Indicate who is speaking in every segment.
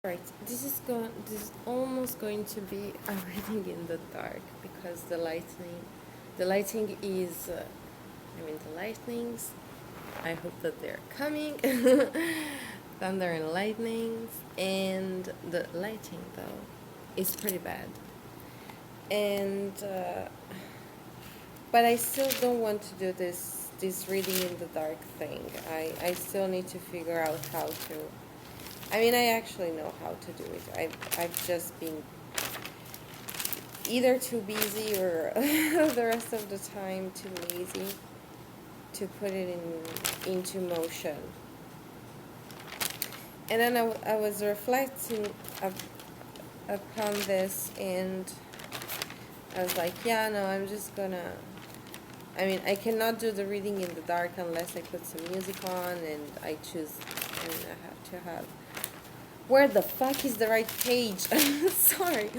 Speaker 1: Right, this is almost going to be a reading in the dark because the lighting is, the lightnings. I hope that they're coming, thunder and lightnings, and the lighting though is pretty bad. And but I still don't want to do this reading in the dark thing. I still need to figure out how to. I actually know how to do it. I've just been either too busy or the rest of the time too lazy to put it into motion. And then I was reflecting upon this, and I was like, yeah, no, I'm just gonna. I cannot do the reading in the dark unless I put some music on and I choose, and I have to have. Where the fuck is the right page? Sorry.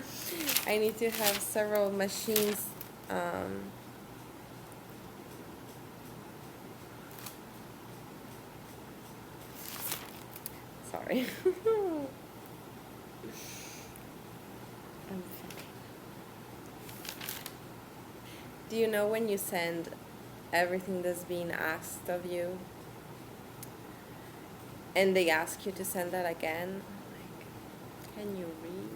Speaker 1: I need to have several machines. Sorry. Do you know when you send everything that's being asked of you and they ask you to send that again? Like, can you read?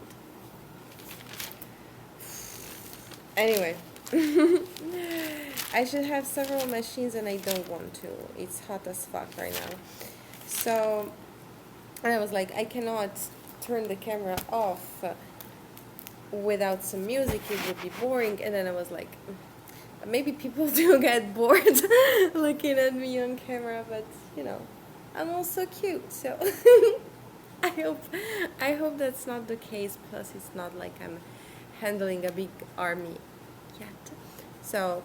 Speaker 1: Anyway. I should have several machines and I don't want to. It's hot as fuck right now. So, and I was like, I cannot turn the camera off without some music. It would be boring. And then I was like, maybe people do get bored looking at me on camera, but I'm also cute. So I hope that's not the case. Plus, it's not like I'm handling a big army yet. So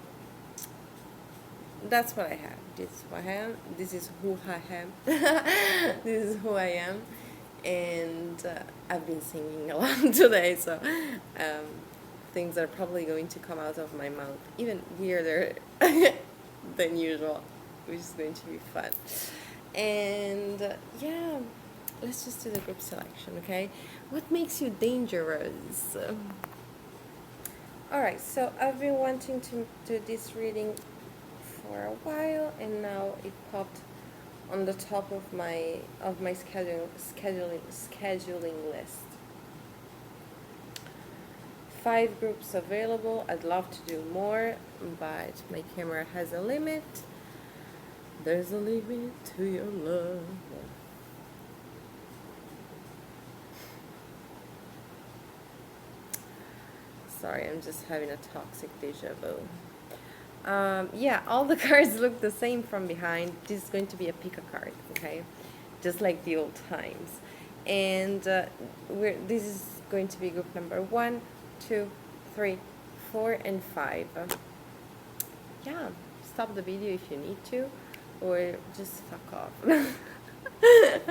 Speaker 1: that's what I have. This is who I am. This is who I am. This is who I am. And I've been singing a lot today, so things are probably going to come out of my mouth even weirder than usual, which is going to be fun. And yeah, let's just do the group selection, okay? What makes you dangerous? Alright, so I've been wanting to do this reading for a while, and now it popped on the top of my scheduling list. 5 groups available. I'd love to do more, but my camera has a limit. There's a limit to your love. Sorry, I'm just having a toxic deja vu. Yeah, all the cards look the same from behind. This is going to be a pick a card, okay? Just like the old times. And this is going to be group number 1, 2, 3, 4, and 5. Yeah, stop the video if you need to, or just fuck off.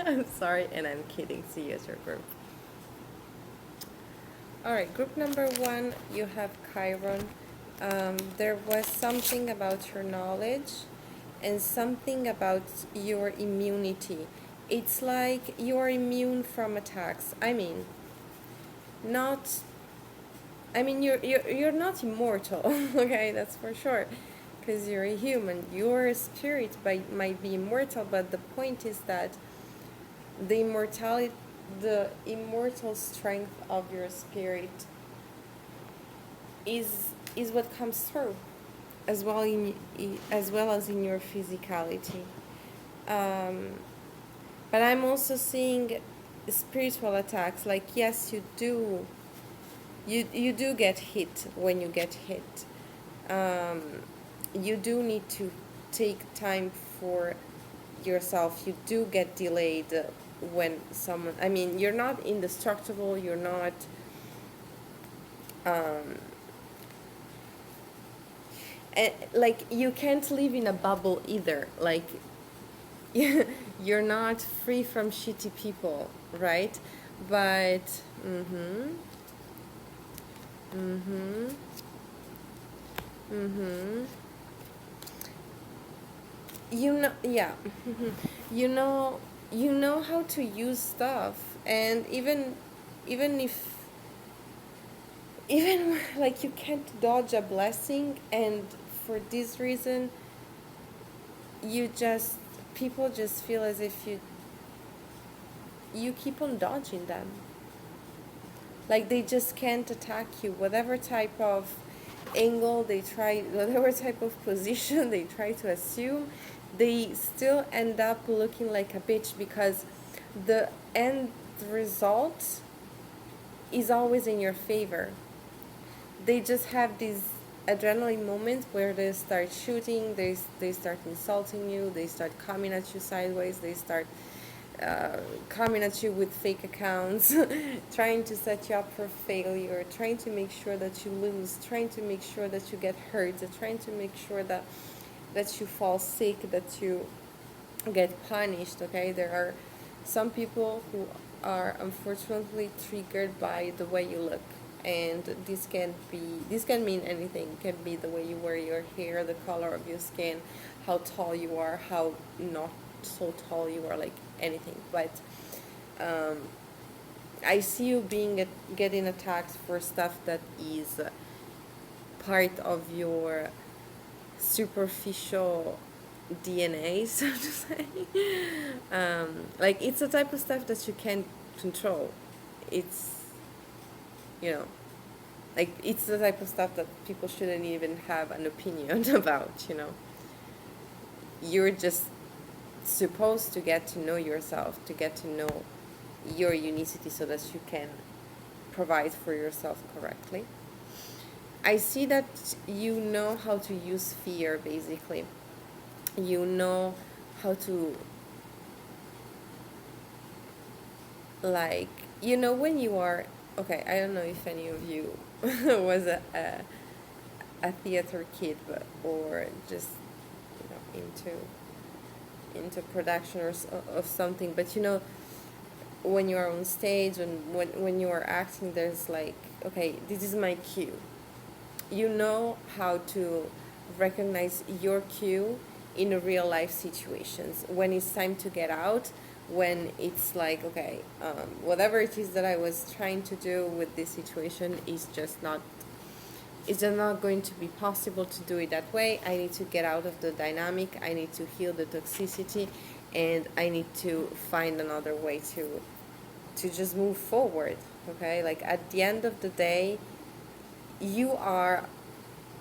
Speaker 1: I'm sorry, and I'm kidding. See you at your group. Alright, group number 1, you have Chiron. There was something about your knowledge and something about your immunity. It's like you're immune from attacks. You're not immortal, okay, that's for sure, because you're a human. Your spirit might be immortal, but the point is that the immortal strength of your spirit is what comes through, as well as in your physicality. But I'm also seeing spiritual attacks. Like, yes, you do get hit when you get hit. You do need to take time for yourself. You do get delayed when someone. You're not indestructible. You're not. Like, you can't live in a bubble either. Like, you're not free from shitty people, right? But yeah. you know how to use stuff, And even if even like you can't dodge a blessing, and for this reason you just people just feel as if you keep on dodging them, like they just can't attack you, whatever type of angle they try, whatever type of position they try to assume, they still end up looking like a bitch, because the end result is always in your favor. They just have these adrenaline moments where they start shooting, they start insulting you, they start coming at you sideways, they start coming at you with fake accounts, trying to set you up for failure, trying to make sure that you lose, trying to make sure that you get hurt, trying to make sure that you fall sick, that you get punished. Okay, there are some people who are unfortunately triggered by the way you look, and this can mean anything. It can be the way you wear your hair, the color of your skin, how tall you are, how not so tall you are, like anything. But I see you getting attacked for stuff that is part of your superficial DNA, so to say. Like it's the type of stuff that you can't control. It's, you know, like it's the type of stuff that people shouldn't even have an opinion about, you know. You're just supposed to get to know yourself, to get to know your unicity so that you can provide for yourself correctly. I see that you know how to use fear, basically. You know how to, like, you know, when you are, okay, I don't know if any of you was a theater kid, but, or just, you know, into production or of something, but you know, when you are on stage and when you are acting, there's like, okay, this is my cue. You know how to recognize your cue in real life situations, when it's time to get out, when it's like, okay, whatever it is that I was trying to do with this situation is just not, it's just not going to be possible to do it that way. I need to get out of the dynamic, I need to heal the toxicity, and I need to find another way to just move forward. Okay, like at the end of the day, you are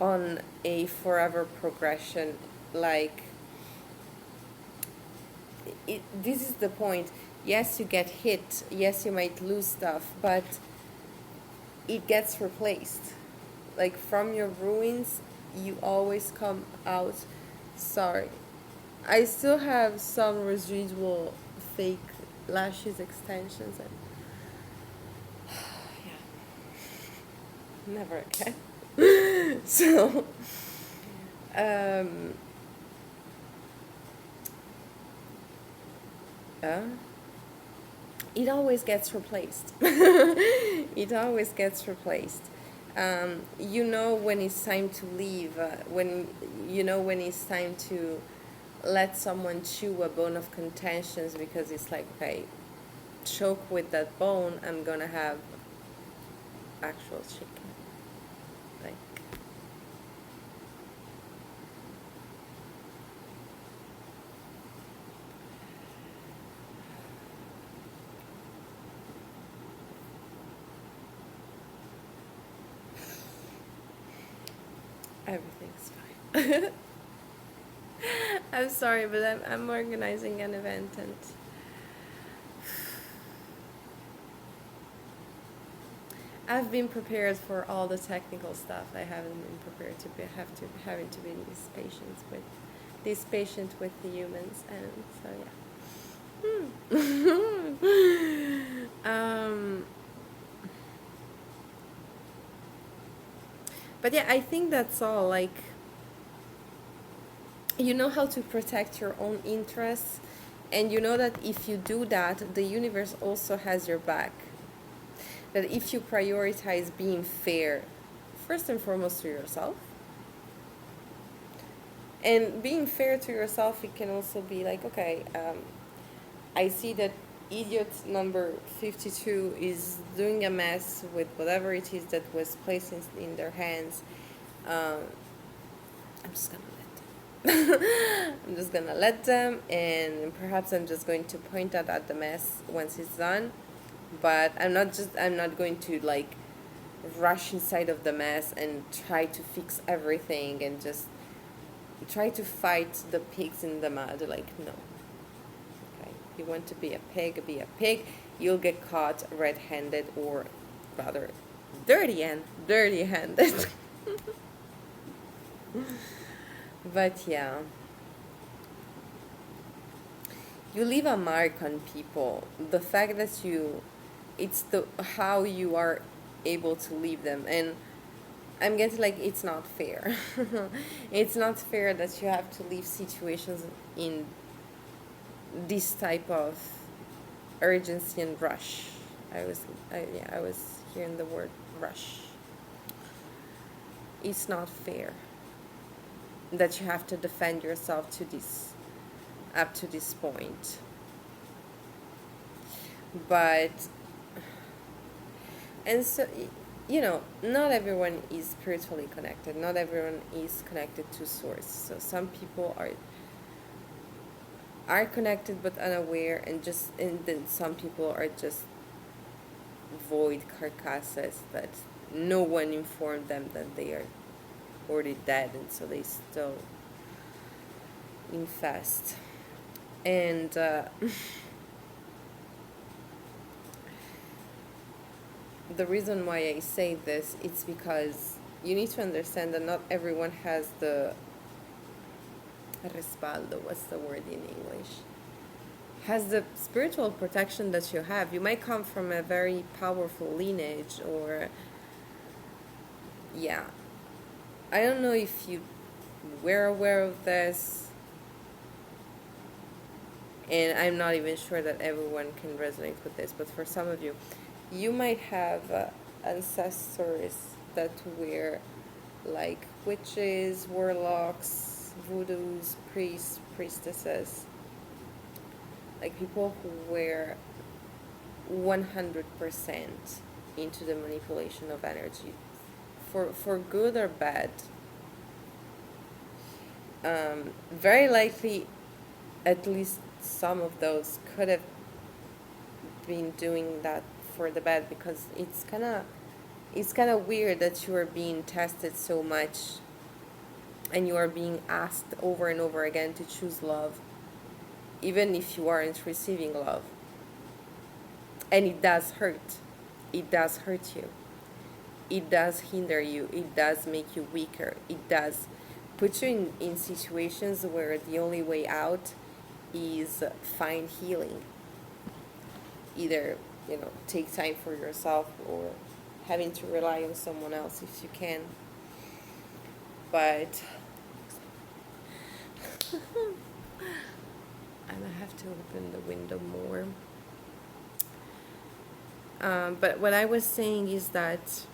Speaker 1: on a forever progression. Like this is the point. Yes, you get hit, yes, you might lose stuff, but it gets replaced. Like from your ruins you always come out. Sorry, I still have some residual fake lashes extensions, and yeah, never again. So um uh, it always gets replaced. It always gets replaced. You know when it's time to leave, when you know when it's time to let someone chew a bone of contentions, because it's like, okay, choke with that bone, I'm gonna have actual chicken. Like, everything's fine. I'm sorry, but I'm organizing an event, and I've been prepared for all the technical stuff. I haven't been prepared to having to be this patient with the humans, and so yeah. But yeah, I think that's all. Like, you know how to protect your own interests, and you know that if you do that, the universe also has your back. That if you prioritize being fair, first and foremost to yourself, and being fair to yourself, it can also be like, okay, I see that idiot number 52 is doing a mess with whatever it is that was placed in their hands. um, I'm just gonna let them. I'm just gonna let them, and perhaps I'm just going to point out at the mess once it's done. But I'm not going to like rush inside of the mess and try to fix everything and just try to fight the pigs in the mud. Like, no. Okay. You want to be a pig, be a pig. You'll get caught red-handed, or rather dirty-handed. But yeah, you leave a mark on people. The fact that it's the how you are able to leave them. And I'm getting like, it's not fair. It's not fair that you have to leave situations in this type of urgency and rush. I was hearing the word rush. It's not fair that you have to defend yourself to this up to this point. But and so, not everyone is spiritually connected. Not everyone is connected to source. So some people are connected but unaware, and then some people are just void carcasses that no one informed them that they are already dead, and so they still infest. And the reason why I say this, it's because you need to understand that not everyone has the respaldo, what's the word in English? Has the spiritual protection that you have. You might come from a very powerful lineage, or yeah. I don't know if you were aware of this, and I'm not even sure that everyone can resonate with this, but for some of you, you might have ancestors that were like witches, warlocks, voodoos, priests, priestesses, like people who were 100% into the manipulation of energy, for good or bad. Very likely, at least some of those could have been doing that for the bad, because it's kind of weird that you are being tested so much, and you are being asked over and over again to choose love, even if you aren't receiving love. And it does hurt. It does hurt you. It does hinder you. It does make you weaker. It does put you in situations where the only way out is find healing. Either, take time for yourself, or having to rely on someone else if you can. But I'm gonna have to open the window more. But what I was saying is that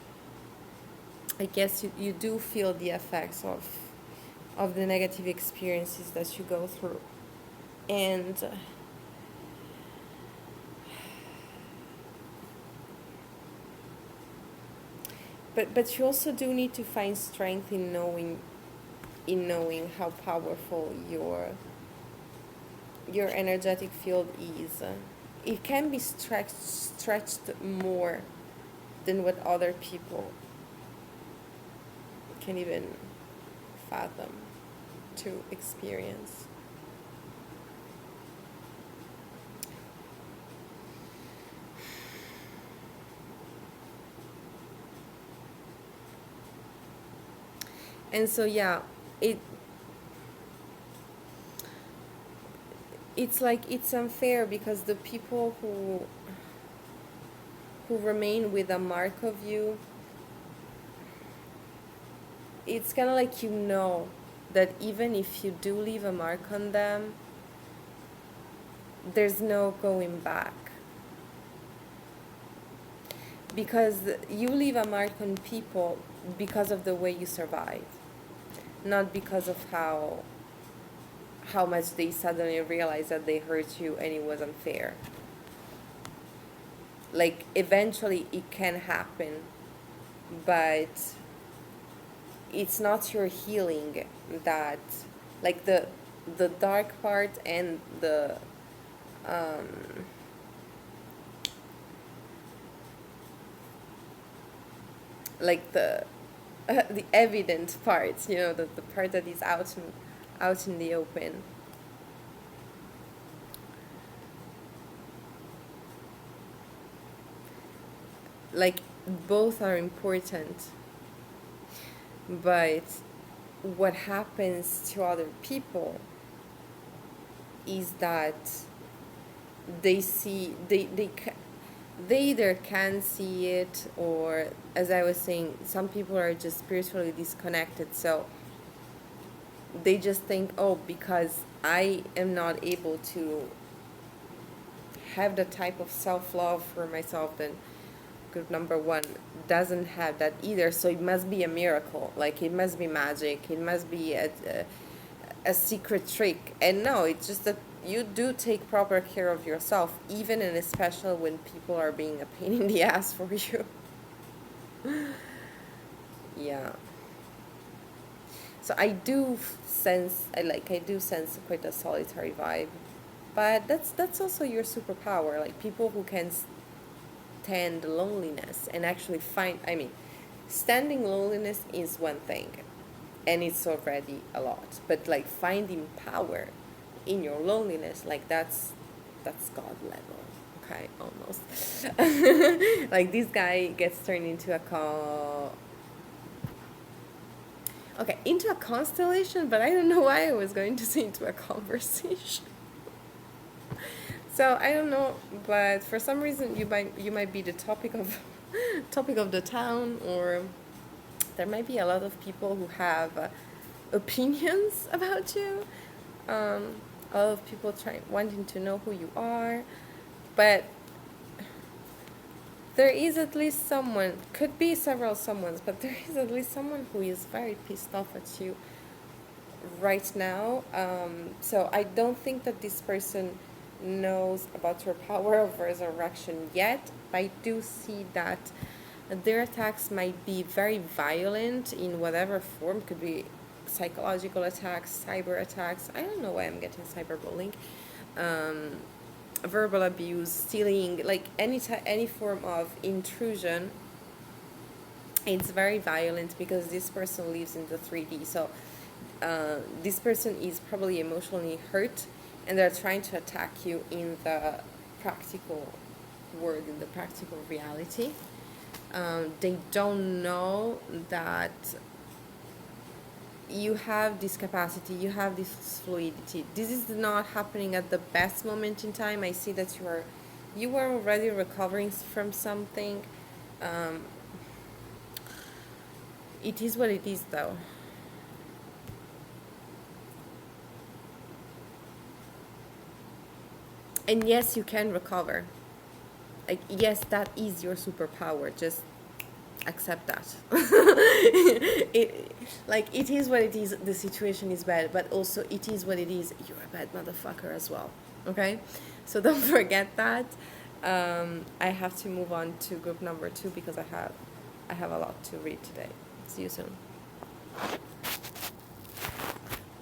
Speaker 1: I guess you do feel the effects of the negative experiences that you go through. And but you also do need to find strength in knowing how powerful your energetic field is. It can be stretched more than what other people can even fathom to experience. And so it's like it's unfair, because the people who remain with a mark of you, it's kind of like, that even if you do leave a mark on them, there's no going back. Because you leave a mark on people because of the way you survive, not because of how much they suddenly realize that they hurt you and it was unfair. like eventually it can happen, but it's not your healing that, like the dark part and um like the evident parts, the part that is out in the open. Like both are important, but what happens to other people is that they either can see it, or, as I was saying, some people are just spiritually disconnected, so they just think, oh, because I am not able to have the type of self-love for myself, then group number one doesn't have that either, so it must be a miracle, like it must be magic, it must be a secret trick. And no, it's just that you do take proper care of yourself, even and especially when people are being a pain in the ass for you. Yeah. So I do sense quite a solitary vibe, but that's also your superpower. Like people who can stand loneliness and actually find. I mean, standing loneliness is one thing, and it's already a lot. But like finding power in your loneliness, like that's God level. Okay, almost. Like this guy gets turned into into a constellation, but I don't know why I was going to say into a conversation. So I don't know, but for some reason you might be the topic of topic of the town, or there might be a lot of people who have opinions about you. A lot of people wanting to know who you are, but there is at least someone, could be several someones, but there is at least someone who is very pissed off at you right now. So I don't think that this person knows about your power of resurrection yet. I do see that their attacks might be very violent in whatever form. Could be psychological attacks, cyber attacks. I don't know why I'm getting cyberbullying. Verbal abuse, stealing, like any form of intrusion. It's very violent because this person lives in the 3D. So this person is probably emotionally hurt, and they're trying to attack you in the practical world, in the practical reality. They don't know that you have this capacity, you have this fluidity. This is not happening at the best moment in time. I see that you are already recovering from something. It is what it is, though. And yes, you can recover. Like, yes, that is your superpower. Just accept that. It is what it is. The situation is bad, but also it is what it is. You're a bad motherfucker as well. Okay, so don't forget that. I have to move on to group number 2 because I have a lot to read today. See you soon.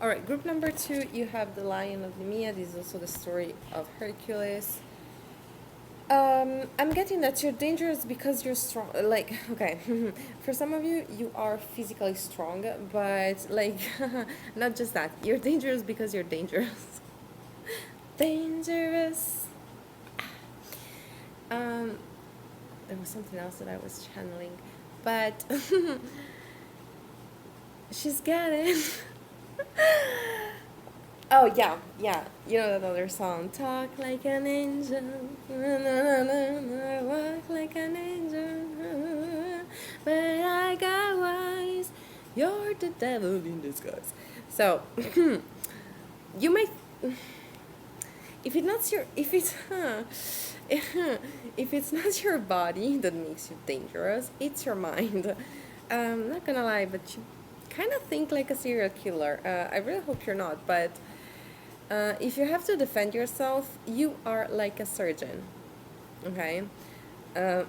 Speaker 1: All right, group number 2. You have the Lion of Nemea. This is also the story of Hercules. I'm getting that you're dangerous because you're strong. Like, okay, for some of you, you are physically strong, but like, not just that. You're dangerous because you're dangerous. Dangerous. There was something else that I was channeling, but she's got it. Oh, yeah. You know that other song, Talk Like an Angel, na, na, na, na, walk like an angel, but I got wise, you're the devil in disguise. So, you might, if it's not your body that makes you dangerous, it's your mind. I'm not gonna lie, but you kind of think like a serial killer. I really hope you're not, but if you have to defend yourself, you are like a surgeon, okay? Uh,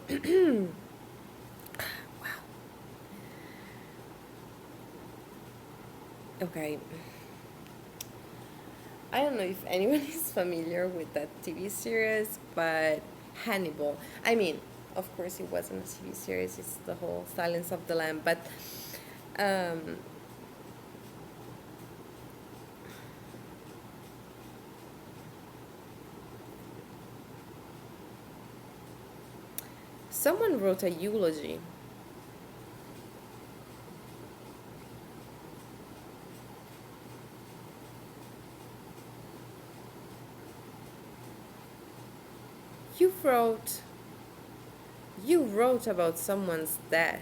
Speaker 1: okay. I don't know if anyone is familiar with that TV series, but Hannibal. I mean, of course, it wasn't a TV series. It's the whole Silence of the Lamb. But um, someone wrote a eulogy. You wrote. You wrote about someone's death.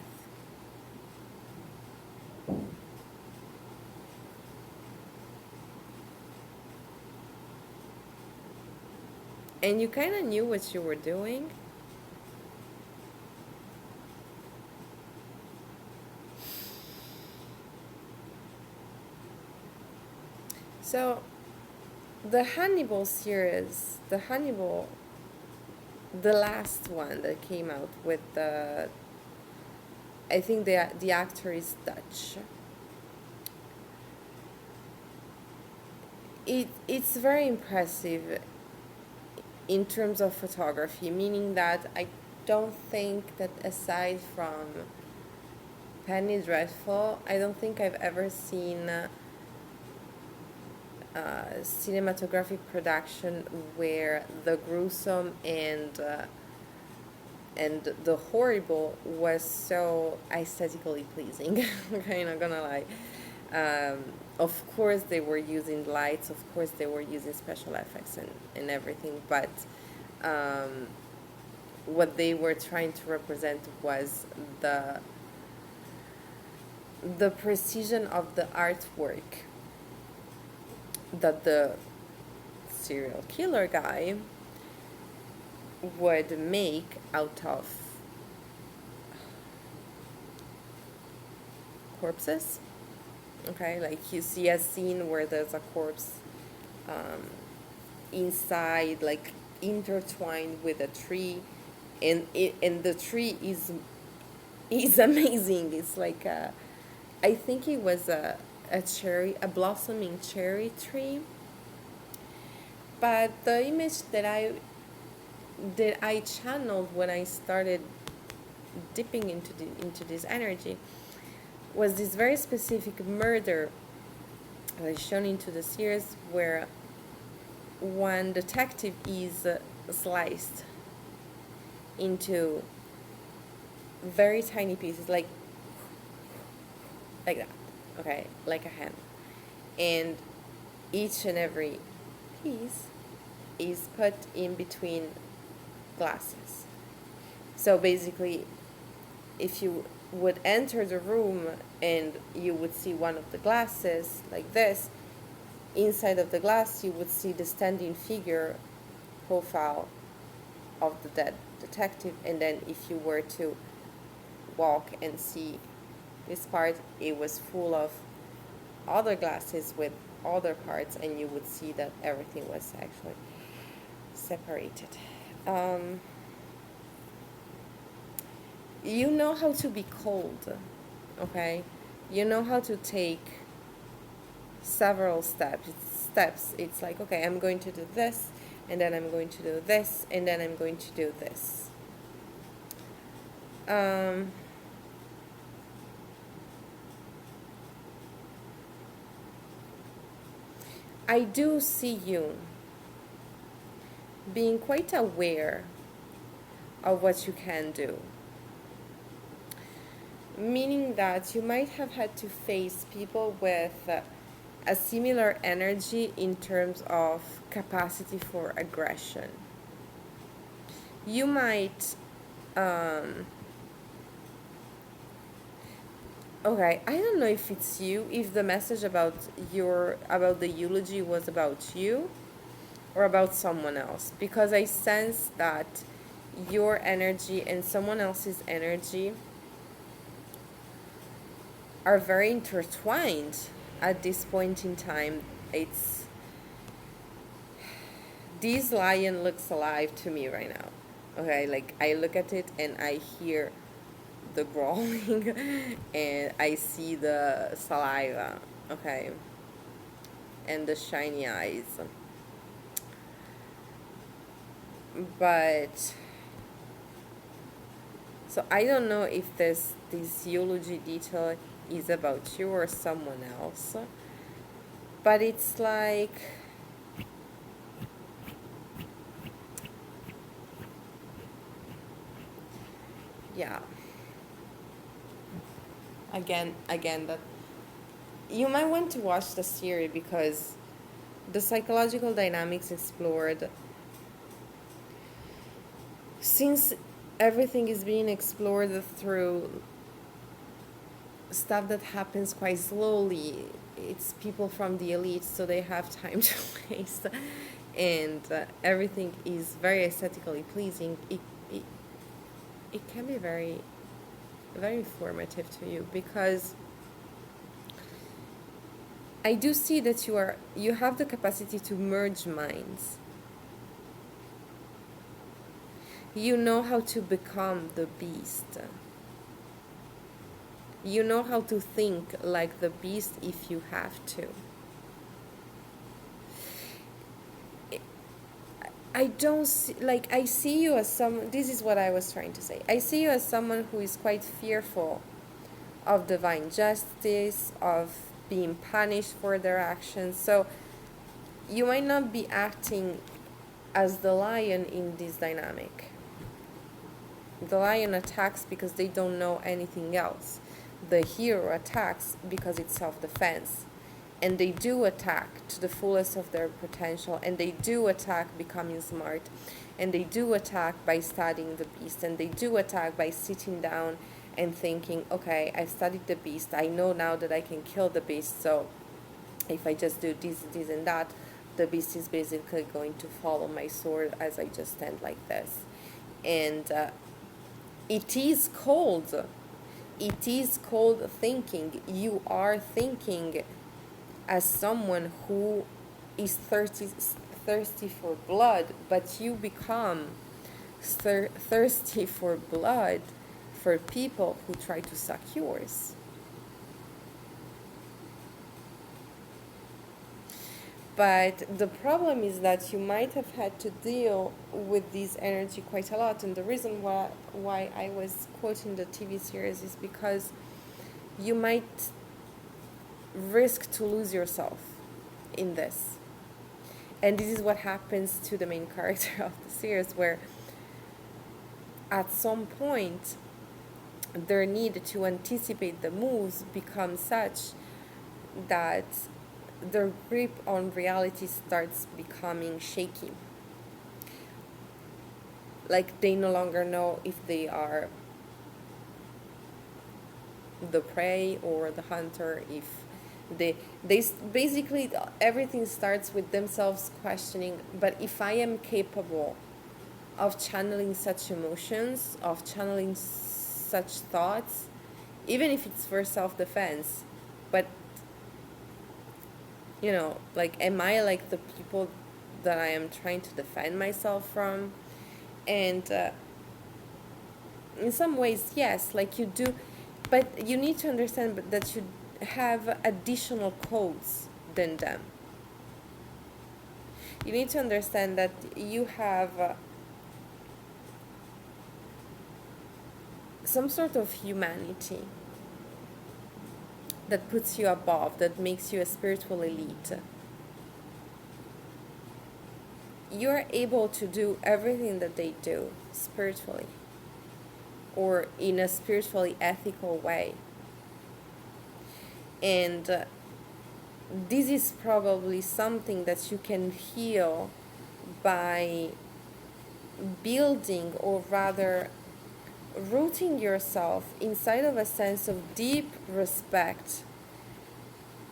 Speaker 1: And you kind of knew what you were doing. So, the Hannibal series, the last one that came out with the, I think the actor is Dutch. It's very impressive in terms of photography, meaning that I don't think that aside from Penny Dreadful, I don't think I've ever seen cinematographic production where the gruesome and the horrible was so aesthetically pleasing. Okay, not gonna lie. Of course, they were using lights. Of course, they were using special effects and everything. But um, what they were trying to represent was the precision of the artwork that the serial killer guy would make out of corpses. Okay, like you see a scene where there's a corpse um, inside, like intertwined with a tree, and the tree is amazing. It's like I think it was a blossoming cherry tree. But the image that I channeled when I started dipping into this energy was this very specific murder shown into the series where one detective is sliced into very tiny pieces, like that, okay, like a hand, and each and every piece is put in between glasses. So basically, if you would enter the room and you would see one of the glasses like this, inside of the glass you would see the standing figure profile of the dead detective, and then if you were to walk and see this part, it was full of other glasses with other parts, and you would see that everything was actually separated. Um, you know how to be cold, okay? You know how to take several steps. It's like, okay, I'm going to do this, and then I'm going to do this, and then I'm going to do this. I do see you being quite aware of what you can do, meaning that you might have had to face people with a similar energy in terms of capacity for aggression. You might okay, I don't know if it's you, if the message about the eulogy was about you or about someone else, because I sense that your energy and someone else's energy are very intertwined at this point in time. It's this lion looks alive to me right now. Okay, like I look at it and I hear the growling and I see the saliva, okay, and the shiny eyes. But so I don't know if this eulogy detail is about you or someone else, but it's like, yeah, again that you might want to watch the series because the psychological dynamics explored, since everything is being explored through stuff that happens quite slowly. It's people from the elite, so they have time to waste, and everything is very aesthetically pleasing. It it can be very informative to you because I do see that you have the capacity to merge minds. You know how to become the beast. You know how to think like the beast if you have to. I don't see, like, I see you as some, this is what I was trying to say. I see you as someone who is quite fearful of divine justice, of being punished for their actions. So you might not be acting as the lion in this dynamic. The lion attacks because they don't know anything else. The hero attacks because it's self-defense. And they do attack to the fullest of their potential, and they do attack becoming smart, and they do attack by studying the beast, and they do attack by sitting down and thinking, okay, I've studied the beast, I know now that I can kill the beast, so if I just do this and that, the beast is basically going to follow my sword as I just stand like this. And it is cold. It is cold thinking. You are thinking as someone who is thirsty for blood, but you become thirsty for blood for people who try to suck yours. But the problem is that you might have had to deal with this energy quite a lot, and the reason why I was quoting the TV series is because you might risk to lose yourself in this. And this is what happens to the main character of the series, where at some point their need to anticipate the moves becomes such that their grip on reality starts becoming shaky. Like they no longer know if they are the prey or the hunter, if they basically everything starts with themselves questioning, but if I am capable of channeling such emotions, of channeling such thoughts, even if it's for self-defense, but like, am I like the people that I am trying to defend myself from? And in some ways, yes, like you do, but you need to understand that you have additional codes than them. You need to understand that you have some sort of humanity that puts you above, that makes you a spiritual elite. You're able to do everything that they do spiritually, or in a spiritually ethical way. And this is probably something that you can heal by building, or rather rooting yourself inside of a sense of deep respect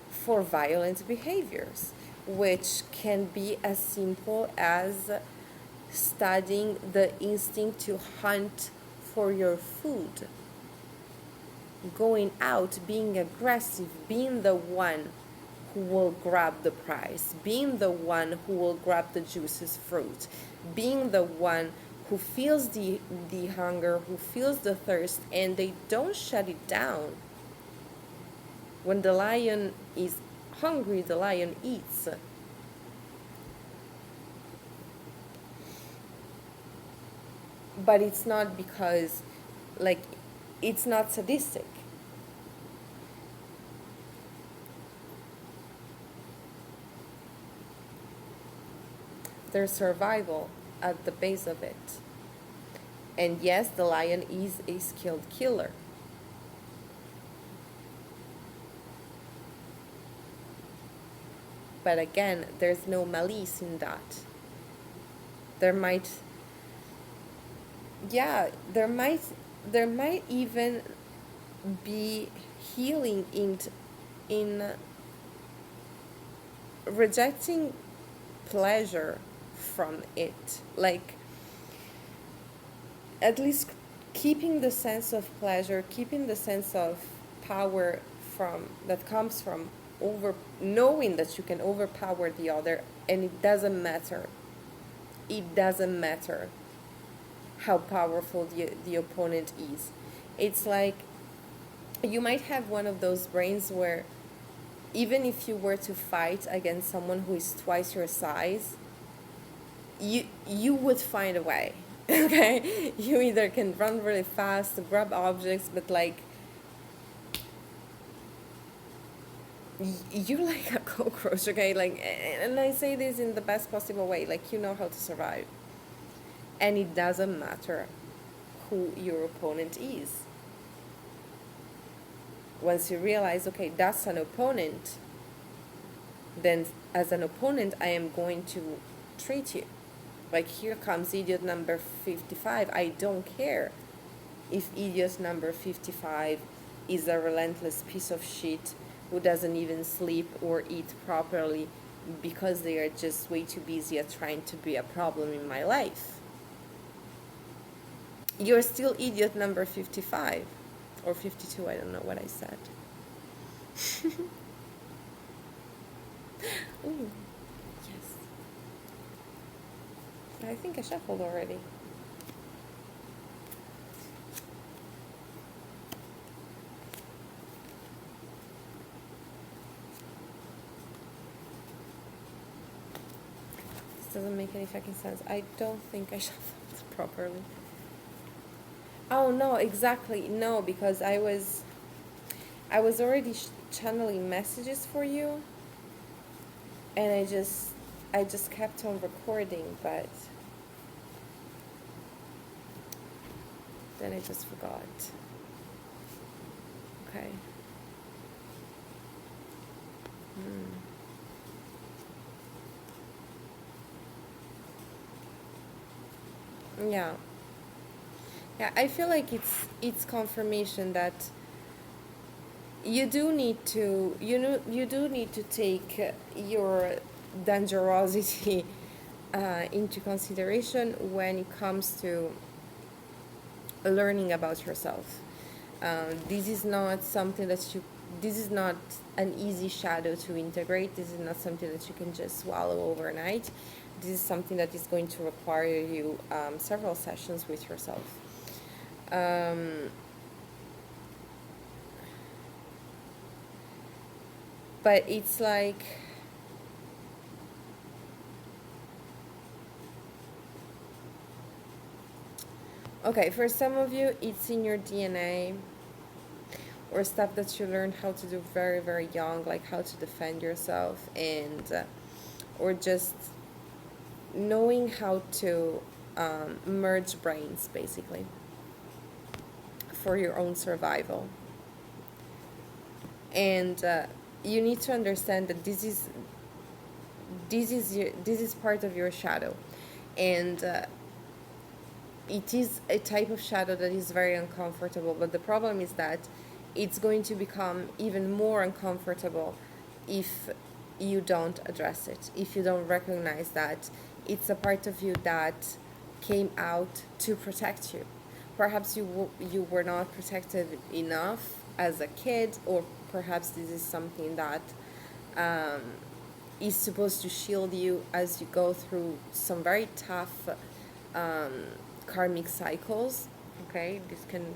Speaker 1: for violent behaviors, which can be as simple as studying the instinct to hunt for your food, going out, being aggressive, being the one who will grab the prize, being the one who will grab the juiciest fruit, being the one who feels the hunger, who feels the thirst, and they don't shut it down. When the lion is hungry, the lion eats. But it's not because, like, it's not sadistic. There's survival at the base of it. And yes, the lion is a skilled killer. But again, there's no malice in that. There might, yeah, there might even be healing in rejecting pleasure from it. Like, at least keeping the sense of pleasure, keeping the sense of power from that comes from over knowing that you can overpower the other, and it doesn't matter. It doesn't matter how powerful the opponent is. It's like you might have one of those brains where even if you were to fight against someone who is twice your size, you would find a way. Okay, you either can run really fast, grab objects, but like you're like a cockroach. Okay, like, and I say this in the best possible way, like, you know how to survive, and it doesn't matter who your opponent is. Once you realize, okay, that's an opponent, then as an opponent I am going to treat you like, here comes idiot number 55. I don't care if idiot number 55 is a relentless piece of shit who doesn't even sleep or eat properly because they are just way too busy at trying to be a problem in my life. You're still idiot number 55 or 52, I don't know what I said. Ooh, yes. I think I shuffled already. This doesn't make any fucking sense. I don't think I shuffled properly. Oh no, exactly. No, because I was already channeling messages for you, and I just kept on recording, but then I just forgot. Okay. Yeah. Yeah, I feel like it's confirmation that you do need to take your dangerosity into consideration when it comes to learning about yourself. This is not something that this is not an easy shadow to integrate. This is not something that you can just swallow overnight. This is something that is going to require you several sessions with yourself. But it's like, okay, for some of you, it's in your DNA, or stuff that you learned how to do very, very young, like how to defend yourself, and or just knowing how to merge brains, basically, for your own survival. And you need to understand that this is part of your shadow, and it is a type of shadow that is very uncomfortable. But the problem is that it's going to become even more uncomfortable if you don't address it, if you don't recognize that it's a part of you that came out to protect you. Perhaps you were not protected enough as a kid, or perhaps this is something that is supposed to shield you as you go through some very tough karmic cycles. Okay, this can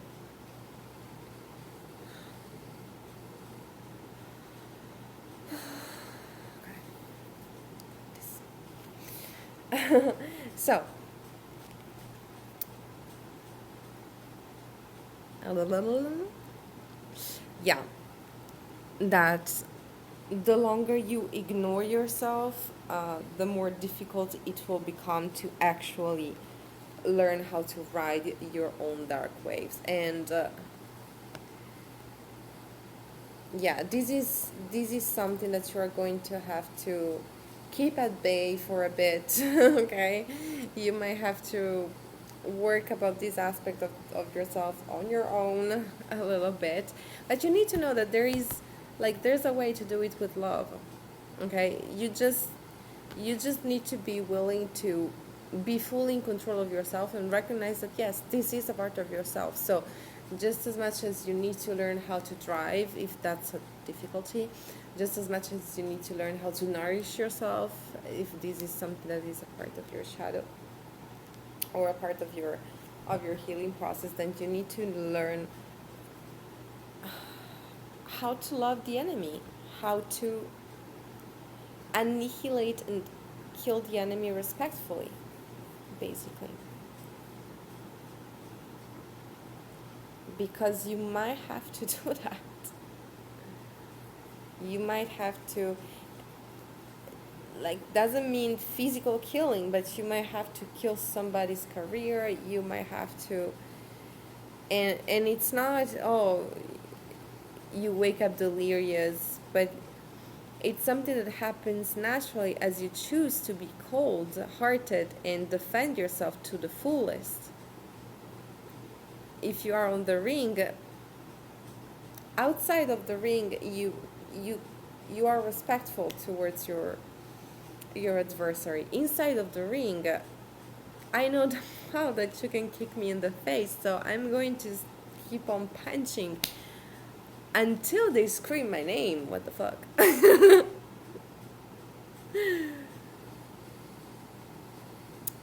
Speaker 1: so yeah, that the longer you ignore yourself, the more difficult it will become to actually learn how to ride your own dark waves. And yeah, this is something that you are going to have to keep at bay for a bit. Okay, you might have to work about this aspect of yourself on your own a little bit, but you need to know that there's a way to do it with love. Okay, you just need to be willing to be fully in control of yourself and recognize that yes, this is a part of yourself. So just as much as you need to learn how to drive, if that's a difficulty, just as much as you need to learn how to nourish yourself, if this is something that is a part of your shadow or a part of your healing process, then you need to learn how to love the enemy, how to annihilate and kill the enemy respectfully, basically. Because you might have to do that. You might have to, like, doesn't mean physical killing, but you might have to kill somebody's career. You might have to, and it's not, oh, you wake up delirious, but it's something that happens naturally as you choose to be cold-hearted and defend yourself to the fullest. If you are on the ring, outside of the ring, you are respectful towards your adversary. Inside of the ring, I know now that you can kick me in the face, so I'm going to keep on punching until they scream my name. What the fuck?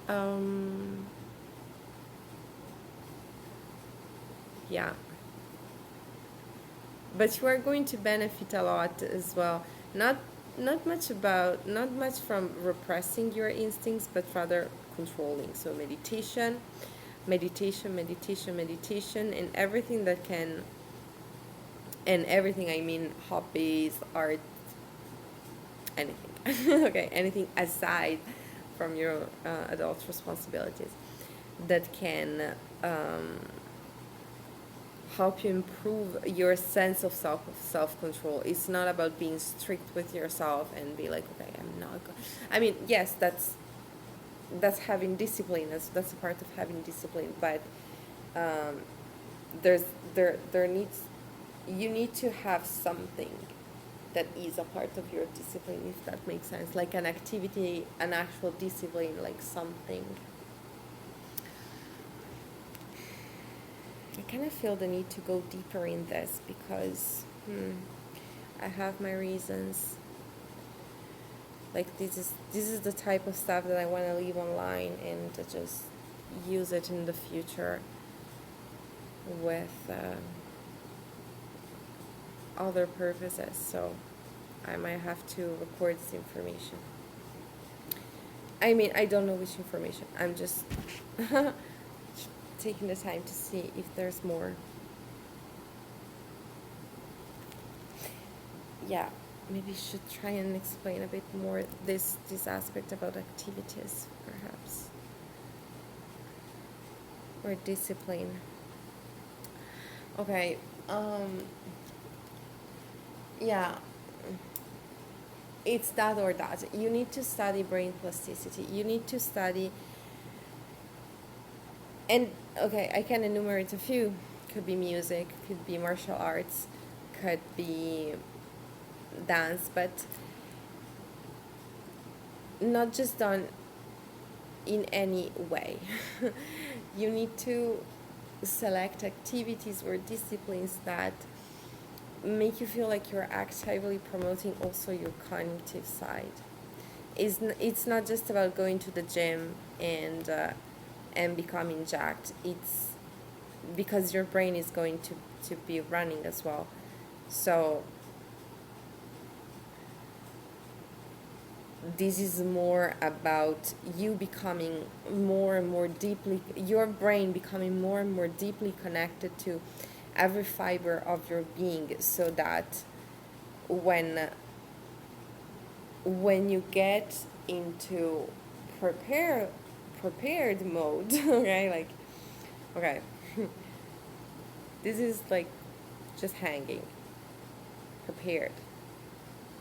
Speaker 1: um yeah, but you are going to benefit a lot as well. Not much from repressing your instincts, but rather controlling. So meditation, and everything that can, and everything I mean hobbies, art, anything. Okay, anything aside from your adult responsibilities that can help you improve your sense of self control. It's not about being strict with yourself and be like, okay, I'm not I mean, yes, that's having discipline. That's a part of having discipline, but um, there's there needs you need to have something that is a part of your discipline, if that makes sense, like an activity, an actual discipline, like something. I kind of feel the need to go deeper in this because I have my reasons. Like this is the type of stuff that I want to leave online and to just use it in the future with other purposes. So I might have to record this information. I mean, I don't know which information. I'm just taking the time to see if there's more. Yeah, maybe should try and explain a bit more this aspect about activities, perhaps, or discipline. Okay. Yeah. It's that or that. You need to study brain plasticity. You need to study, and okay, I can enumerate a few. Could be music, could be martial arts, could be dance, but not just done in any way. You need to select activities or disciplines that make you feel like you're actively promoting also your cognitive side. It's not just about going to the gym and and becoming jacked, it's because your brain is going to be running as well. So this is more about you becoming more and more deeply, your brain becoming more and more deeply connected to every fiber of your being, so that when you get into prepared mode, okay, like, okay, this is like just hanging, prepared,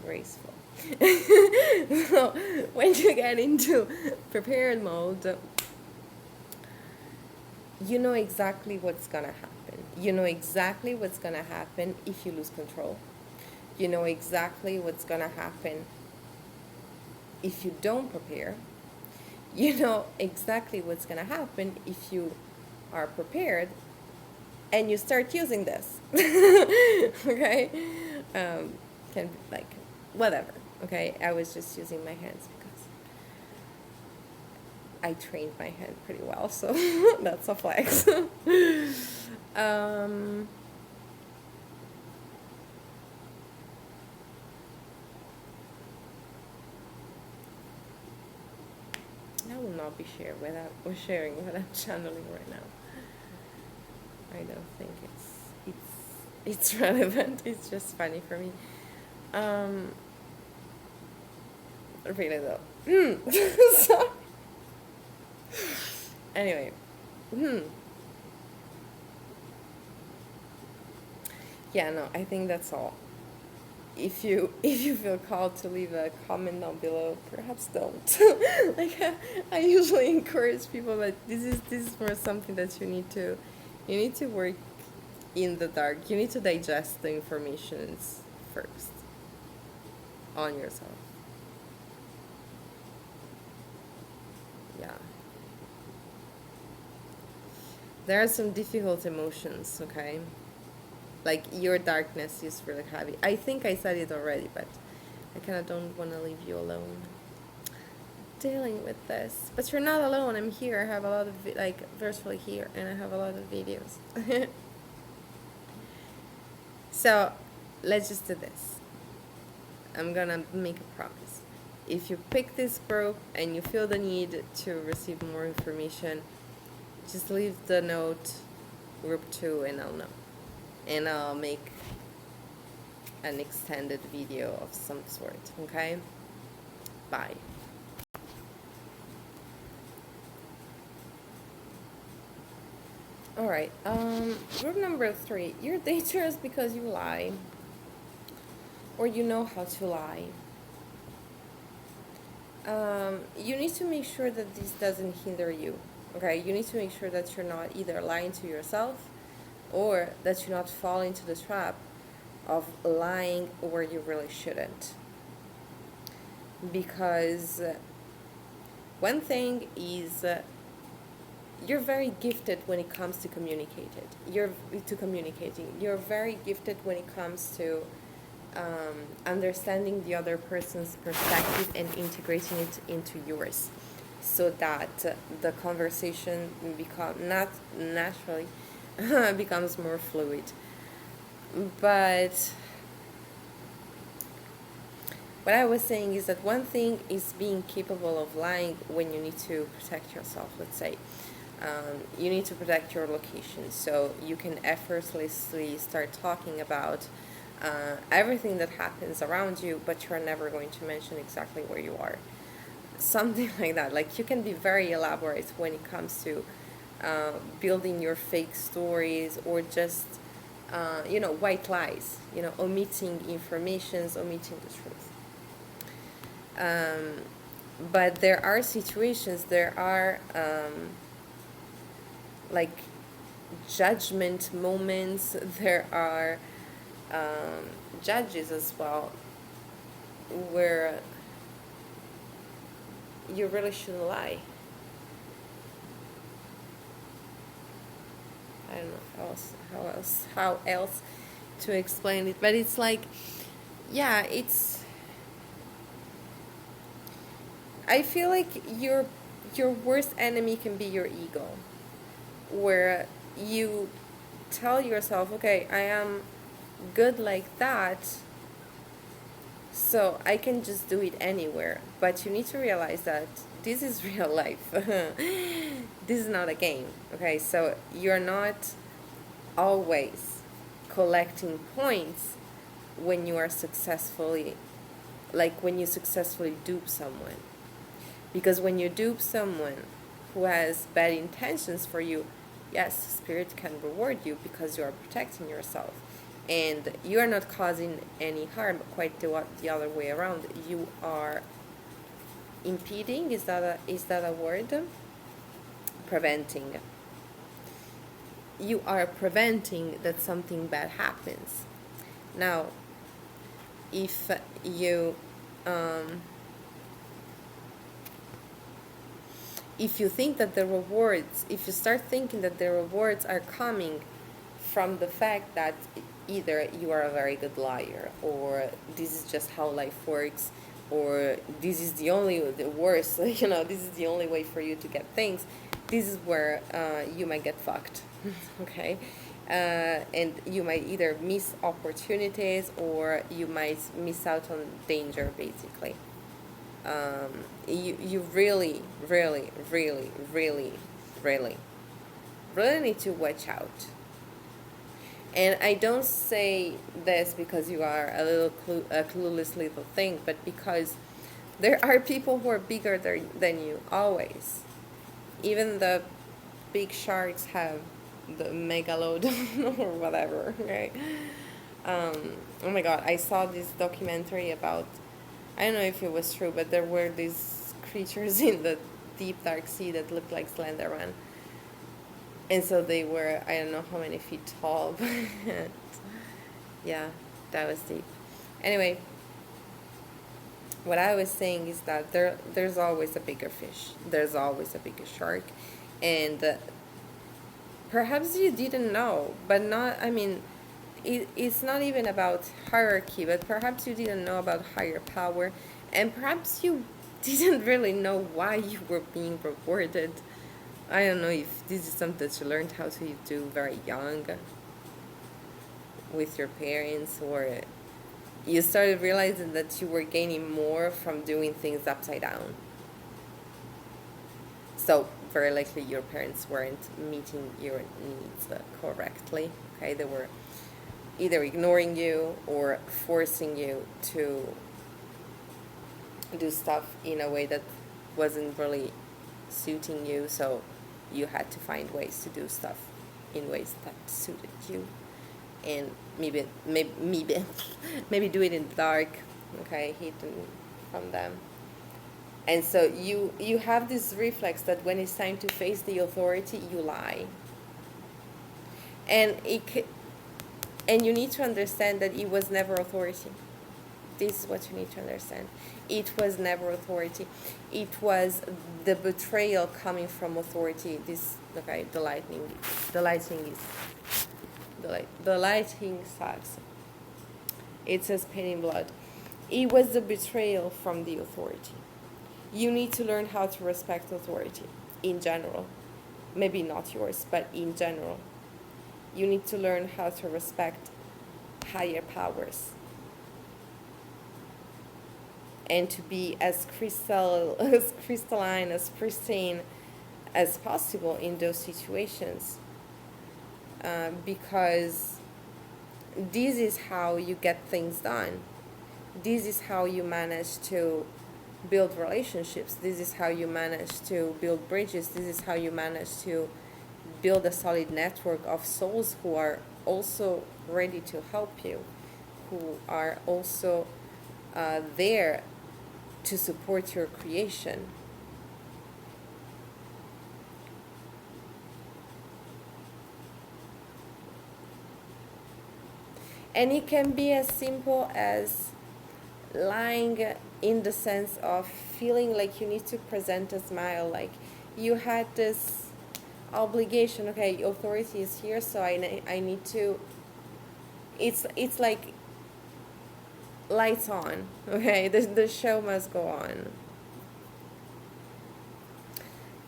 Speaker 1: graceful. So when you get into prepared mode, you know exactly what's gonna happen. You know exactly what's gonna happen if you lose control. You know exactly what's gonna happen if you don't prepare. You know exactly what's gonna happen if you are prepared and you start using this. Okay? Can be like, whatever. Okay? I was just using my hands because I trained my hand pretty well, so that's a flex. I will not be sharing what I'm channeling right now. I don't think it's relevant. It's just funny for me. Really though. So anyway. Yeah, no, I think that's all. If you feel called to leave a comment down below, perhaps don't. Like, I usually encourage people, but this is for something that you need to work in the dark. You need to digest the information first on yourself. Yeah. There are some difficult emotions, okay? Like, your darkness is really heavy. I think I said it already, but I kind of don't want to leave you alone dealing with this. But you're not alone. I'm here. I have a lot of, virtually here, and I have a lot of videos. So, let's just do this. I'm gonna make a promise. If you pick this group and you feel the need to receive more information, just leave the note group 2 and I'll know. And I'll make an extended video of some sort, okay? Bye. Alright, group number 3. You're dangerous because you lie. Or you know how to lie. You need to make sure that this doesn't hinder you, okay? You need to make sure that you're not either lying to yourself or that you not fall into the trap of lying where you really shouldn't. Because one thing is, you're very gifted when it comes to communicating. You're very gifted when it comes to understanding the other person's perspective and integrating it into yours, so that the conversation not naturally becomes more fluid. But what I was saying is that one thing is being capable of lying when you need to protect yourself. Let's say you need to protect your location, so you can effortlessly start talking about everything that happens around you, but you're never going to mention exactly where you are. Something like that. Like, you can be very elaborate when it comes to building your fake stories, or just white lies, omitting informations, omitting the truth. But there are situations, there are judgment moments, there are judges as well, where you really shouldn't lie. I don't know how else to explain it, but it's like, I feel like your worst enemy can be your ego, where you tell yourself, okay, I am good like that, so I can just do it anywhere. But you need to realize that this is real life. This is not a game, okay? So you're not always collecting points when you are successfully, like when you successfully dupe someone. Because when you dupe someone who has bad intentions for you, yes, spirit can reward you because you are protecting yourself. And you are not causing any harm, quite the other way around. You are impeding, is that a word? Preventing. You are preventing that something bad happens. Now, if you if you think that the rewards, if you start thinking that the rewards are coming from the fact that either you are a very good liar, or this is just how life works, or this is the worst, this is the only way for you to get things, this is where you might get fucked. Okay? And you might either miss opportunities, or you might miss out on danger, basically. You really, really, really, really, really, really need to watch out. And I don't say this because you are a clueless little thing, but because there are people who are bigger than you, always. Even the big sharks have the megalodon or whatever, right? Oh my god, I saw this documentary about, I don't know if it was true, but there were these creatures in the deep dark sea that looked like Slenderman. And so they were, I don't know how many feet tall, but yeah, that was deep. Anyway, what I was saying is that there's always a bigger fish. There's always a bigger shark. And perhaps you didn't know, but not, I mean, it's not even about hierarchy, but perhaps you didn't know about higher power, and perhaps you didn't really know why you were being rewarded. I don't know if this is something that you learned how to do very young with your parents, or you started realizing that you were gaining more from doing things upside down. So very likely your parents weren't meeting your needs correctly. Okay, they were either ignoring you or forcing you to do stuff in a way that wasn't really suiting you, so you had to find ways to do stuff in ways that suited you, and maybe maybe do it in the dark, okay, hidden from them. And so you have this reflex that when it's time to face the authority, you lie. And and you need to understand that it was never authority. This is what you need to understand. It was never authority. It was the betrayal coming from authority. The lightning sucks. It says pain in blood. It was the betrayal from the authority. You need to learn how to respect authority in general. Maybe not yours, but in general. You need to learn how to respect higher powers, and to be as crystalline, as pristine as possible in those situations, because this is how you get things done. This is how you manage to build relationships. This is how you manage to build bridges. This is how you manage to build a solid network of souls who are also ready to help you, who are also there to support your creation. And it can be as simple as lying in the sense of feeling like you need to present a smile, like you had this obligation, okay, authority is here, so I need to, it's like lights on, okay, the show must go on.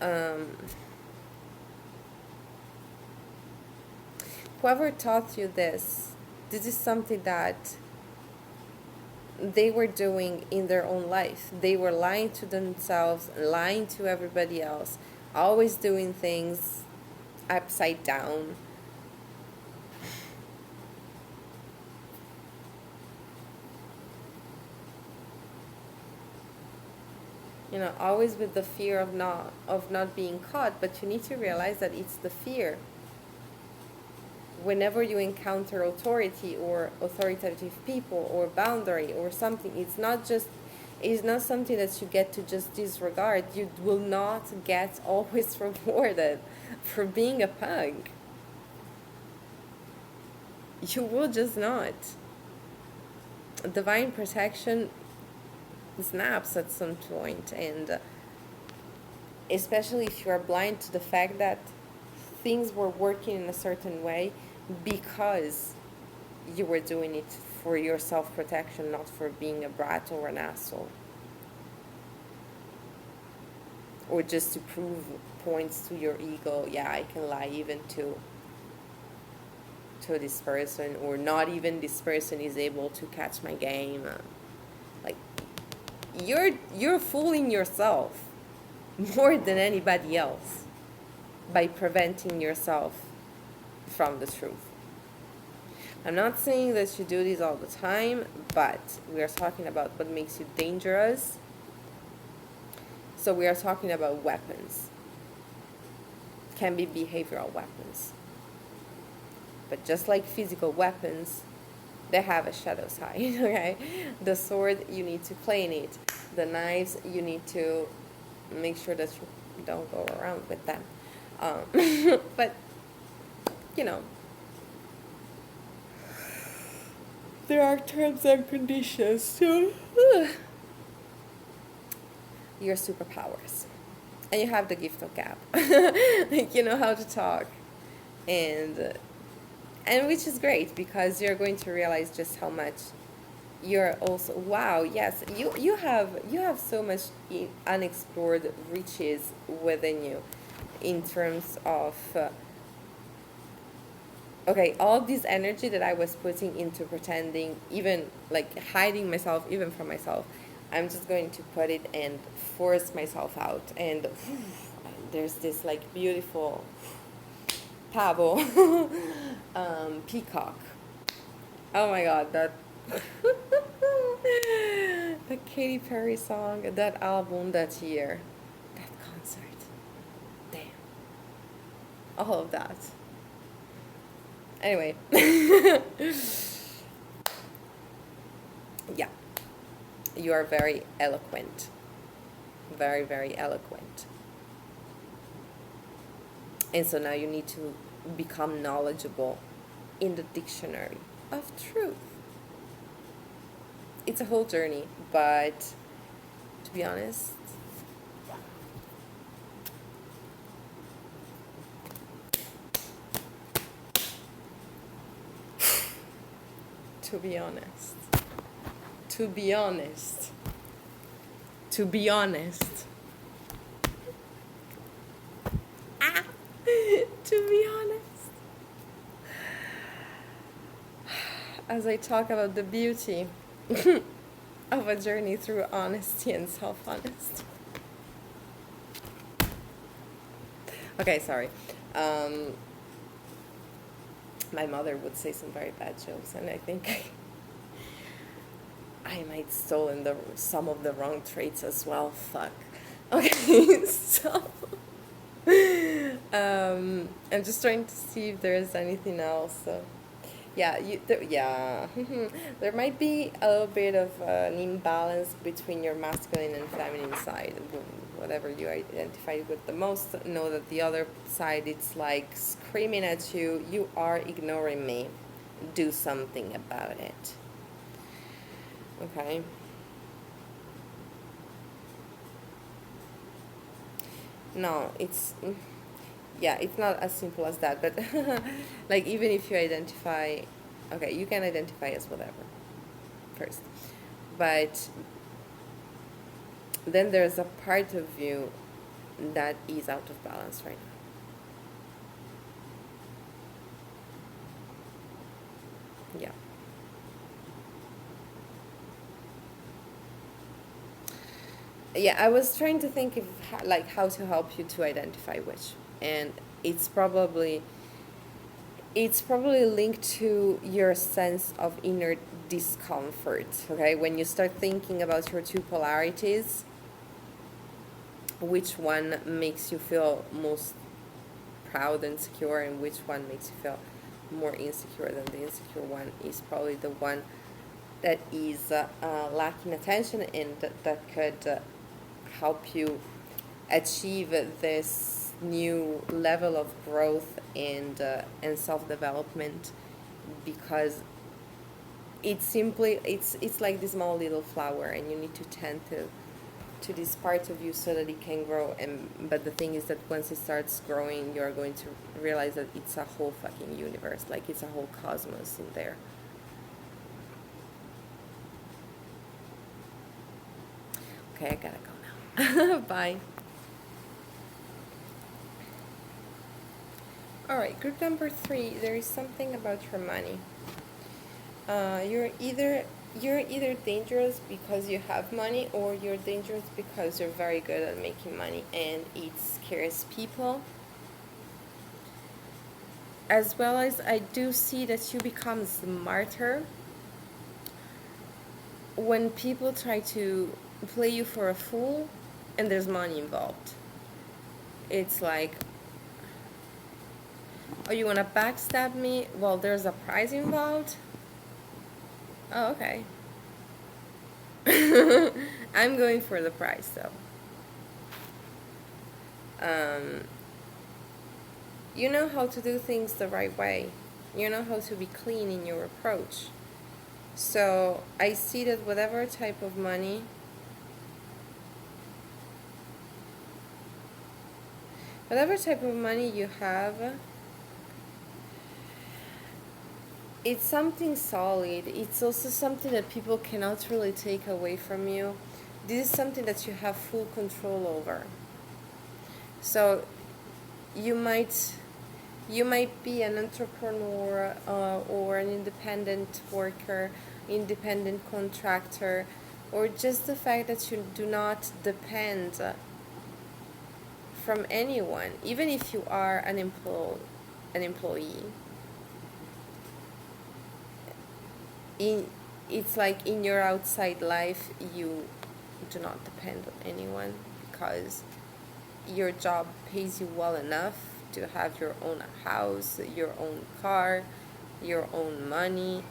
Speaker 1: um, whoever taught you this is something that they were doing in their own life. They were lying to themselves, lying to everybody else, always doing things upside down. Always with the fear of not being caught, but you need to realize that it's the fear. Whenever you encounter authority or authoritative people or boundary or something, it's not something that you get to just disregard. You will not get always rewarded for being a punk. You will just not. Divine protection snaps at some point, and especially if you are blind to the fact that things were working in a certain way because you were doing it for your self-protection, not for being a brat or an asshole, or just to prove points to your ego. Yeah, I can lie even to this person, or not even this person is able to catch my game. Like, you're fooling yourself more than anybody else by preventing yourself from the truth. I'm not saying that you do this all the time, but we are talking about what makes you dangerous. So we are talking about weapons. Can be behavioral weapons. But just like physical weapons, they have a shadow side, okay? The sword, you need to clean it. The knives, you need to make sure that you don't go around with them. But, there are terms and conditions to your superpowers. And you have the gift of gab. Like, you know how to talk. And which is great, because you're going to realize just how much you're also, wow, yes, you have so much unexplored riches within you, in terms of okay, all this energy that I was putting into pretending, even like hiding myself even from myself, I'm just going to put it and force myself out, and there's this like beautiful pabo peacock. Oh my god, that the Katy Perry song, that album, that year, that concert, damn, all of that. Anyway, yeah, you are very eloquent, very, very eloquent. And so now you need to become knowledgeable in the dictionary of truth. It's a whole journey, but to be honest, to be honest, to be honest, to be honest, to be honest, as I talk about the beauty of a journey through honesty and self-honesty. Okay, sorry. My mother would say some very bad jokes, and I think I might stolen some of the wrong traits as well. Fuck. Okay, so I'm just trying to see if there's anything else. Yeah, there might be a little bit of an imbalance between your masculine and feminine side. Whatever you identify with the most, know that the other side, it's like screaming at you, you are ignoring me, do something about it. Okay? No, it's not as simple as that, but like, even if you identify, okay, you can identify as whatever first, but then there's a part of you that is out of balance right now. Yeah. Yeah, I was trying to think of like how to help you to identify which, and it's probably it's probably linked to your sense of inner discomfort. Okay, when you start thinking about your two polarities, which one makes you feel most proud and secure, and which one makes you feel more insecure, than the insecure one is probably the one that is lacking attention, and that could help you achieve this new level of growth and self development, because it's like this small little flower, and you need to tend to this part of you so that it can grow. And but the thing is that once it starts growing, you're going to realize that it's a whole fucking universe, like it's a whole cosmos in there. Okay, I gotta go now. Bye. All right, group number 3. There is something about your money. You're either dangerous because you have money, or you're dangerous because you're very good at making money, and it scares people. As well as I do see that you become smarter when people try to play you for a fool and there's money involved. It's like, oh, you want to backstab me? Well, there's a prize involved. Oh, okay. I'm going for the prize, though. You know how to do things the right way. You know how to be clean in your approach. So I see that whatever type of money, you have, it's something solid. It's also something that people cannot really take away from you. This is something that you have full control over. So you might be an entrepreneur, or an independent worker, independent contractor, or just the fact that you do not depend from anyone, even if you are an employee. It's like in your outside life, you do not depend on anyone, because your job pays you well enough to have your own house, your own car, your own money.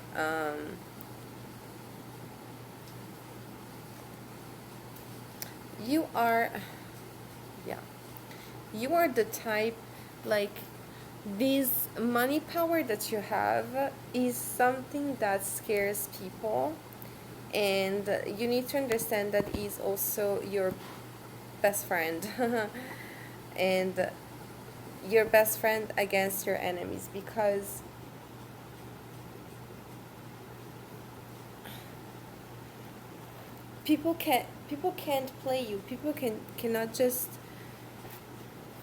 Speaker 1: You are, yeah, you are the type, like, this money power that you have is something that scares people, and you need to understand that is also your best friend. And your best friend against your enemies, because people can't play you. People cannot just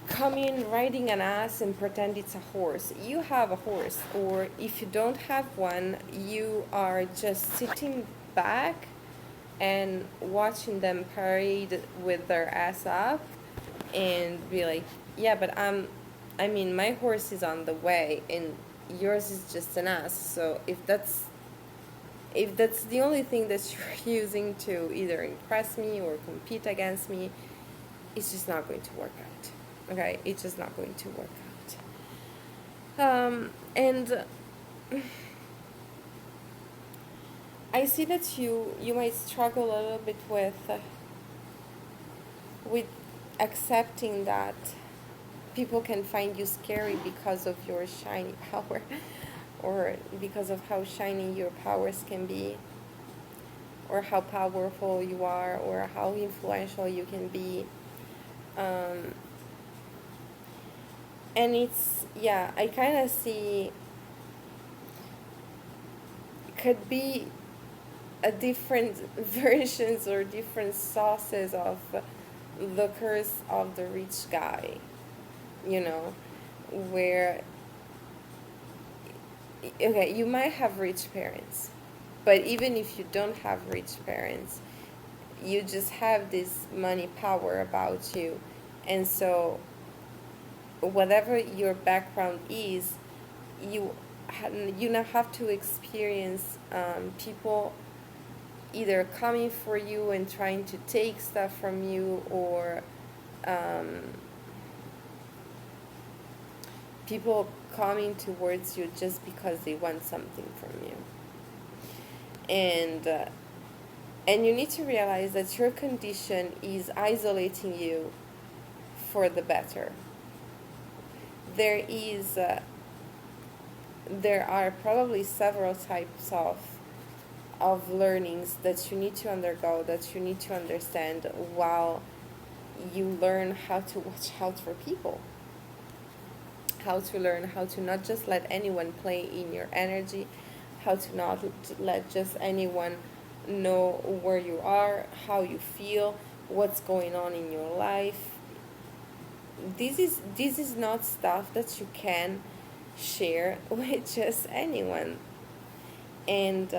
Speaker 1: come in riding an ass and pretend it's a horse. You have a horse, or if you don't have one, you are just sitting back and watching them parade with their ass up, and be like, yeah, but I mean, my horse is on the way, and yours is just an ass. So if that's the only thing that you're using to either impress me or compete against me, it's just not going to work out. Okay, it's just not going to work out. And I see that you might struggle a little bit with accepting that people can find you scary because of your shiny power, or because of how shiny your powers can be, or how powerful you are, or how influential you can be. And it's, yeah, I kind of see, could be a different versions or different sauces of the curse of the rich guy, you know, where, okay, you might have rich parents, but even if you don't have rich parents, you just have this money power about you. And so, whatever your background is, you you now have to experience people either coming for you and trying to take stuff from you, or um, people coming towards you just because they want something from you. And you need to realize that your condition is isolating you for the better. There is there are probably several types of learnings that you need to undergo, that you need to understand, while you learn how to watch out for people, how to learn how to not just let anyone play in your energy, how to not let just anyone know where you are, how you feel, what's going on in your life. This is not stuff that you can share with just anyone. And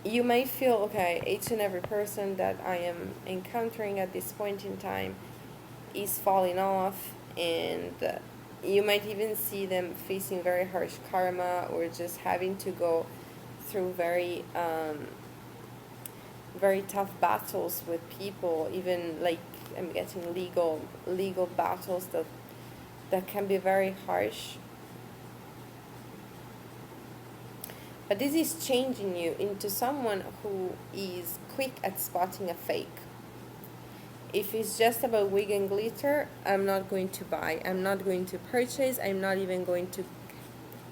Speaker 1: you may feel, okay, each and every person that I am encountering at this point in time is falling off, and you might even see them facing very harsh karma, or just having to go through very tough battles with people, even like I'm getting legal battles that can be very harsh. But this is changing you into someone who is quick at spotting a fake. If it's just about wig and glitter, I'm not going to buy. I'm not going to purchase. I'm not even going to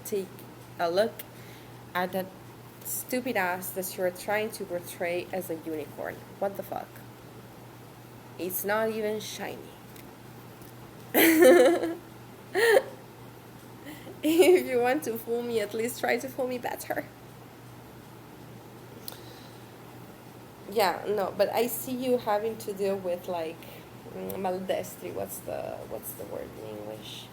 Speaker 1: take a look at that stupid ass that you're trying to portray as a unicorn. What the fuck? It's not even shiny. If you want to fool me, at least try to fool me better. Yeah, no, but I see you having to deal with like maldestri. What's the word in English?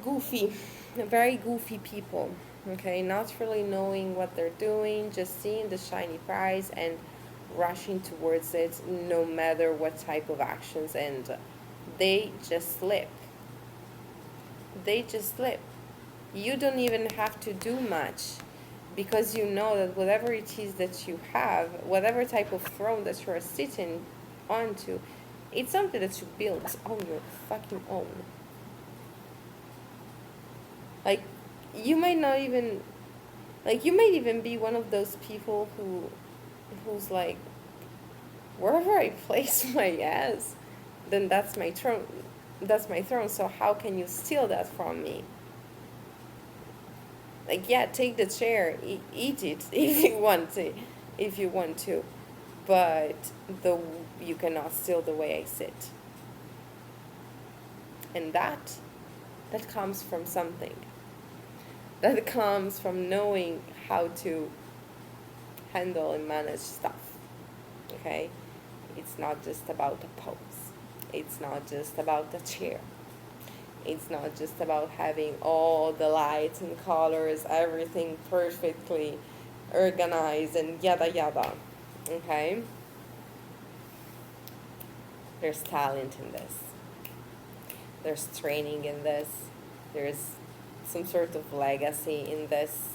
Speaker 1: Goofy, very goofy people. Okay, not really knowing what they're doing, just seeing the shiny prize and rushing towards it, no matter what type of actions, and they just slip. They just slip. You don't even have to do much, because you know that whatever it is that you have, whatever type of throne that you're sitting onto, it's something that you built on your fucking own. Like, you might not even, like, you might even be one of those people who's like, wherever I place my ass, then that's my throne. That's my throne. So how can you steal that from me? Like, yeah, take the chair, eat it if you want to, but the you cannot steal the way I sit. And that comes from something. That comes from knowing how to handle and manage stuff. Okay? It's not just about a pose. It's not just about the chair. It's not just about having all the lights and colors, everything perfectly organized and yada yada. Okay? There's talent in this. There's training in this. There's some sort of legacy in this.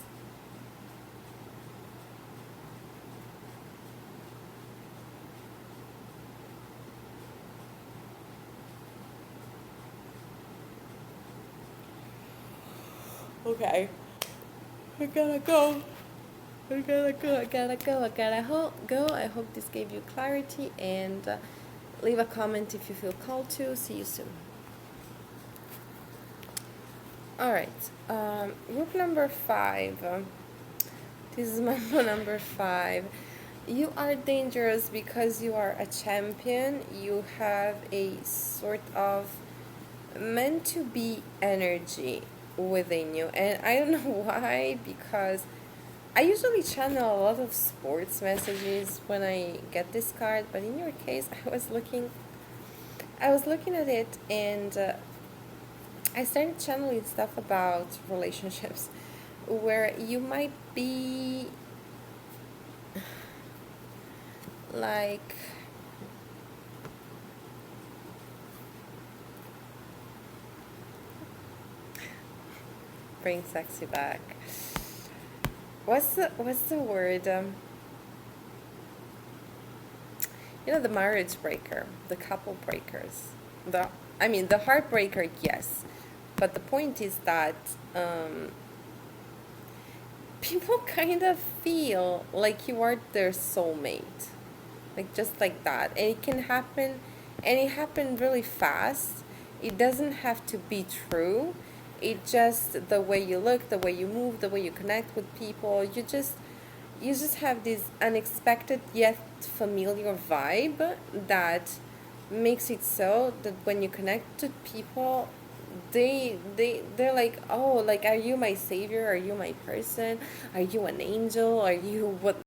Speaker 1: Okay. I gotta go. I gotta go. I hope this gave you clarity, and leave a comment if you feel called to. See you soon. Alright, group number 5. This is my number 5. You are dangerous because you are a champion. You have a sort of meant to be energy within you. And I don't know why, because I usually channel a lot of sports messages when I get this card, but in your case, I was looking at it, and I started channeling stuff about relationships, where you might be like, bring sexy back. What's the word? The marriage breaker, the couple breakers, the heartbreaker, yes, but the point is that people kind of feel like you are their soulmate, like just like that, and it can happen, and it happened really fast. It doesn't have to be true. It just the way you look, the way you move, the way you connect with people. You just have this unexpected yet familiar vibe that makes it so that when you connect to people, they're like, oh, like, are you my savior, are you my person, are you an angel, are you what